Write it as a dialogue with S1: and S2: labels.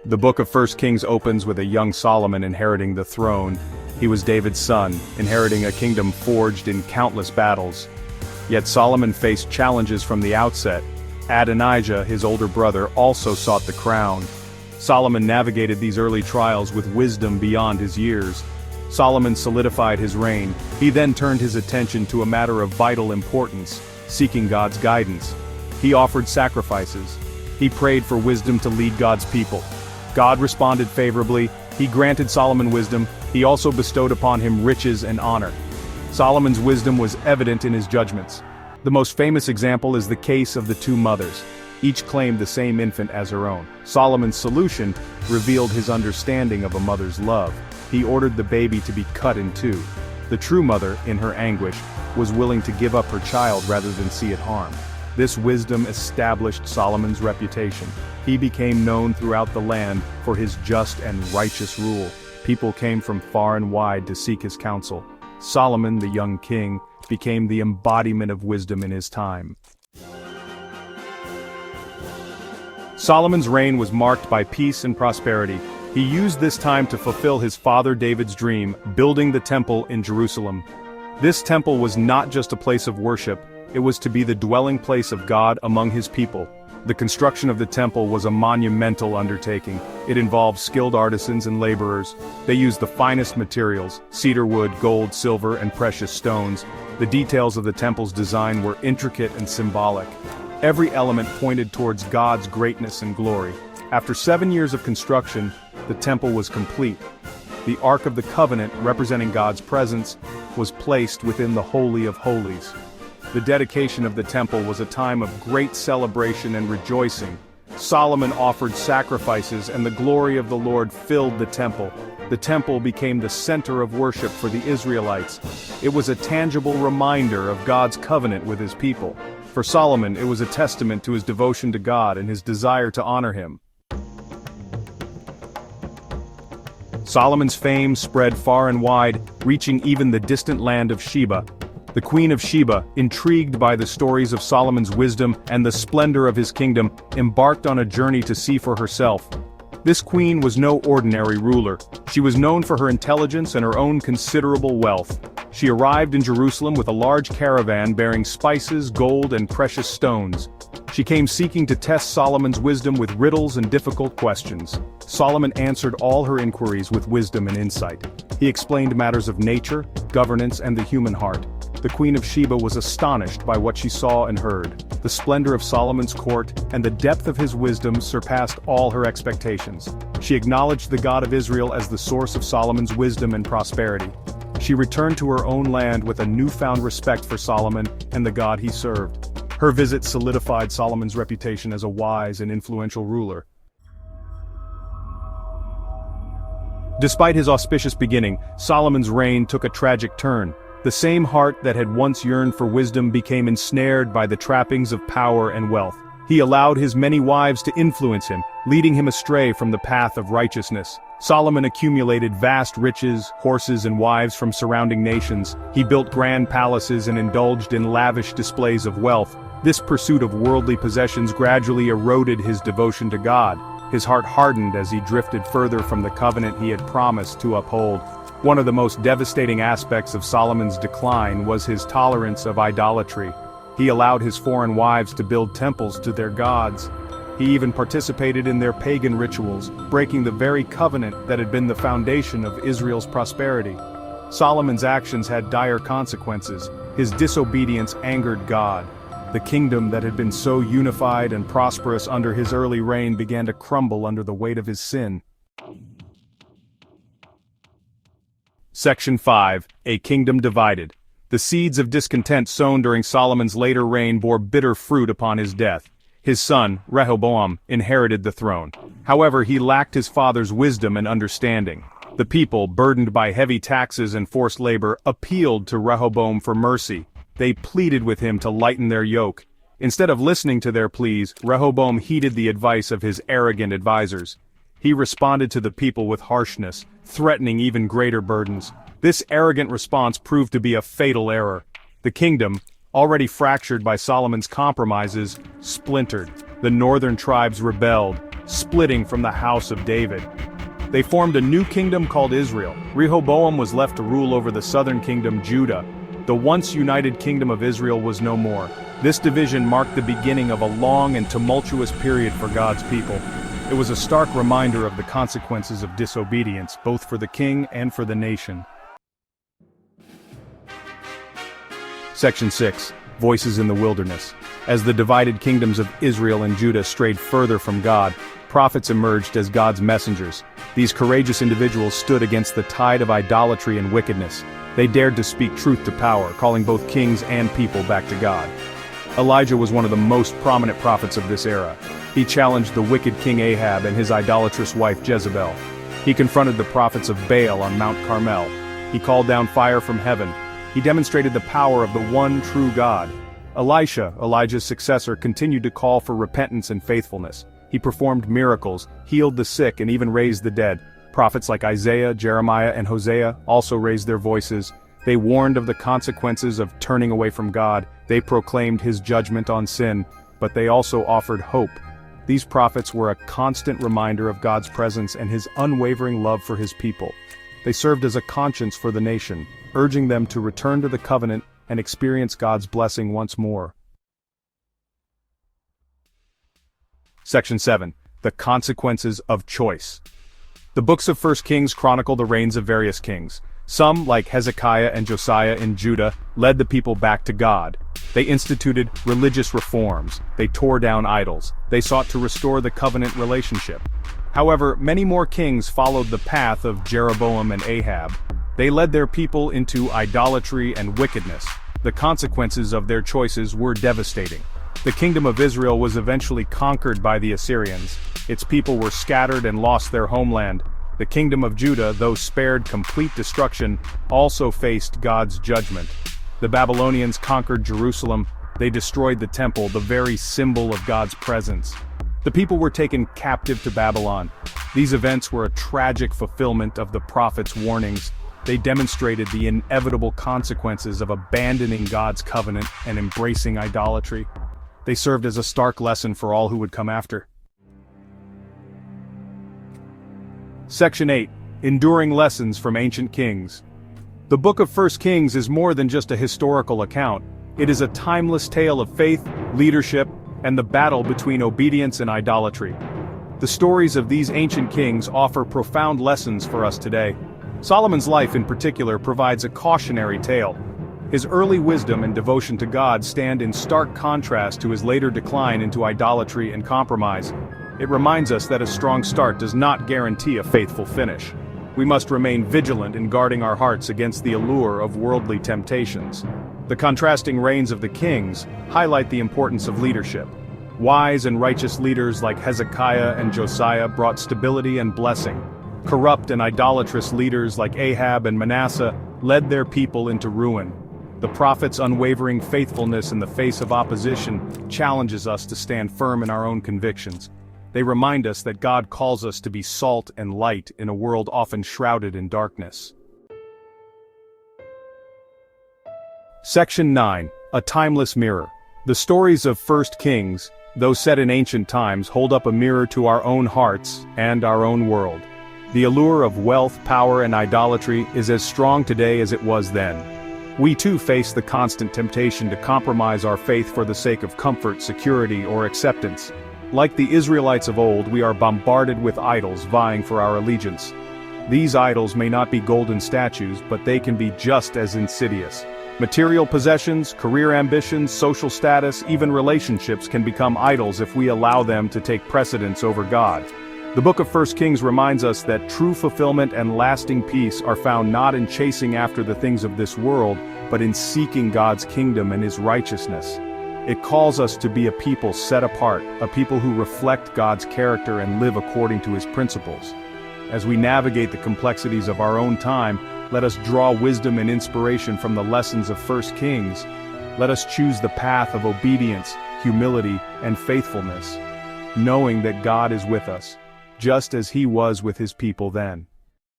S1: The book of 1 Kings opens with a young Solomon inheriting the throne. He was David's son, inheriting a kingdom forged in countless battles. Yet Solomon faced challenges from the outset. Adonijah, his older brother, also sought the crown. Solomon navigated these early trials with wisdom beyond his years. Solomon solidified his reign. He then turned his attention to a matter of vital importance, seeking God's guidance. He offered sacrifices. He prayed for wisdom to lead God's people. God responded favorably. He granted Solomon wisdom. He also bestowed upon him riches and honor. Solomon's wisdom was evident in his judgments. The most famous example is the case of the two mothers. Each claimed the same infant as her own. Solomon's solution revealed his understanding of a mother's love. He ordered the baby to be cut in two. The true mother, in her anguish, was willing to give up her child rather than see it harmed. This wisdom established Solomon's reputation. He became known throughout the land for his just and righteous rule. People came from far and wide to seek his counsel. Solomon, the young king, became the embodiment of wisdom in his time. Solomon's reign was marked by peace and prosperity. He used this time to fulfill his father David's dream, building the temple in Jerusalem. This temple was not just a place of worship, it was to be the dwelling place of God among his people. The construction of the temple was a monumental undertaking. It involved skilled artisans and laborers. They used the finest materials, cedar wood, gold, silver, and precious stones. The details of the temple's design were intricate and symbolic. Every element pointed towards God's greatness and glory. After 7 years of construction, the temple was complete. The Ark of the Covenant, representing God's presence, was placed within the Holy of Holies. The dedication of the temple was a time of great celebration and rejoicing. Solomon offered sacrifices and the glory of the Lord filled the temple. The temple became the center of worship for the Israelites. It was a tangible reminder of God's covenant with his people. For Solomon, it was a testament to his devotion to God and his desire to honor him. Solomon's fame spread far and wide, reaching even the distant land of Sheba. The Queen of Sheba, intrigued by the stories of Solomon's wisdom and the splendor of his kingdom, embarked on a journey to see for herself. This queen was no ordinary ruler. She was known for her intelligence and her own considerable wealth. She arrived in Jerusalem with a large caravan bearing spices, gold, and precious stones. She came seeking to test Solomon's wisdom with riddles and difficult questions. Solomon answered all her inquiries with wisdom and insight. He explained matters of nature, governance, and the human heart. The Queen of Sheba was astonished by what she saw and heard. The splendor of Solomon's court and the depth of his wisdom surpassed all her expectations. She acknowledged the God of Israel as the source of Solomon's wisdom and prosperity. She returned to her own land with a newfound respect for Solomon and the God he served. Her visit solidified Solomon's reputation as a wise and influential ruler. Despite his auspicious beginning, Solomon's reign took a tragic turn. The same heart that had once yearned for wisdom became ensnared by the trappings of power and wealth. He allowed his many wives to influence him, leading him astray from the path of righteousness. Solomon accumulated vast riches, horses, and wives from surrounding nations. He built grand palaces and indulged in lavish displays of wealth. This pursuit of worldly possessions gradually eroded his devotion to God. His heart hardened as he drifted further from the covenant he had promised to uphold. One of the most devastating aspects of Solomon's decline was his tolerance of idolatry. He allowed his foreign wives to build temples to their gods. He even participated in their pagan rituals, breaking the very covenant that had been the foundation of Israel's prosperity. Solomon's actions had dire consequences. His disobedience angered God. The kingdom that had been so unified and prosperous under his early reign began to crumble under the weight of his sin. Section 5. A Kingdom Divided. The seeds of discontent sown during Solomon's later reign bore bitter fruit upon his death. His son, Rehoboam, inherited the throne. However, he lacked his father's wisdom and understanding. The people, burdened by heavy taxes and forced labor, appealed to Rehoboam for mercy. They pleaded with him to lighten their yoke. Instead of listening to their pleas, Rehoboam heeded the advice of his arrogant advisors. He responded to the people with harshness, threatening even greater burdens. This arrogant response proved to be a fatal error. The kingdom, already fractured by Solomon's compromises, splintered. The northern tribes rebelled. splitting from the house of David. They formed a new kingdom called Israel. Rehoboam was left to rule over the southern kingdom, Judah. The once united kingdom of Israel was no more. This division marked the beginning of a long and tumultuous period for God's people. It was a stark reminder of the consequences of disobedience, both for the king and for the nation. Section 6. Voices in the Wilderness. As the divided kingdoms of Israel and Judah strayed further from God, prophets emerged as God's messengers. These courageous individuals stood against the tide of idolatry and wickedness. They dared to speak truth to power, calling both kings and people back to God. Elijah was one of the most prominent prophets of this era. He challenged the wicked King Ahab and his idolatrous wife Jezebel. He confronted the prophets of Baal on Mount Carmel. He called down fire from heaven. He demonstrated the power of the one true God. Elisha, Elijah's successor, continued to call for repentance and faithfulness. He performed miracles, healed the sick, and even raised the dead. Prophets like Isaiah, Jeremiah, and Hosea also raised their voices. They warned of the consequences of turning away from God. They proclaimed his judgment on sin, but they also offered hope. These prophets were a constant reminder of God's presence and his unwavering love for his people. They served as a conscience for the nation, urging them to return to the covenant and experience God's blessing once more. Section 7. The Consequences of Choice. The books of 1 Kings chronicle the reigns of various kings. Some, like Hezekiah and Josiah in Judah, led the people back to God. They instituted religious reforms. They tore down idols. They sought to restore the covenant relationship. However, many more kings followed the path of Jeroboam and Ahab. They led their people into idolatry and wickedness. The consequences of their choices were devastating. The kingdom of Israel was eventually conquered by the Assyrians. Its people were scattered and lost their homeland. The kingdom of Judah, though spared complete destruction, also faced God's judgment. The Babylonians conquered Jerusalem. They destroyed the temple, the very symbol of God's presence. The people were taken captive to Babylon. These events were a tragic fulfillment of the prophet's warnings. They demonstrated the inevitable consequences of abandoning God's covenant and embracing idolatry. They served as a stark lesson for all who would come after. Section 8. Enduring Lessons from Ancient Kings. The book of 1 Kings is more than just a historical account. It is a timeless tale of faith, leadership, and the battle between obedience and idolatry. The stories of these ancient kings offer profound lessons for us today. Solomon's life in particular provides a cautionary tale. His early wisdom and devotion to God stand in stark contrast to his later decline into idolatry and compromise. It reminds us that a strong start does not guarantee a faithful finish. We must remain vigilant in guarding our hearts against the allure of worldly temptations. The contrasting reigns of the kings highlight the importance of leadership. Wise and righteous leaders like Hezekiah and Josiah brought stability and blessing. Corrupt and idolatrous leaders like Ahab and Manasseh led their people into ruin. The prophet's unwavering faithfulness in the face of opposition challenges us to stand firm in our own convictions. They remind us that God calls us to be salt and light in a world often shrouded in darkness. Section 9. A Timeless Mirror. The stories of 1 Kings, though set in ancient times, hold up a mirror to our own hearts and our own world. The allure of wealth, power, and idolatry is as strong today as it was then. We too face the constant temptation to compromise our faith for the sake of comfort, security, or acceptance. Like the Israelites of old, we are bombarded with idols vying for our allegiance. These idols may not be golden statues, but they can be just as insidious. Material possessions, career ambitions, social status, even relationships can become idols if we allow them to take precedence over God. The book of 1 Kings reminds us that true fulfillment and lasting peace are found not in chasing after the things of this world, but in seeking God's kingdom and his righteousness. It calls us to be a people set apart, a people who reflect God's character and live according to his principles. As we navigate the complexities of our own time, let us draw wisdom and inspiration from the lessons of 1 Kings. Let us choose the path of obedience, humility, and faithfulness, knowing that God is with us, just as he was with his people then.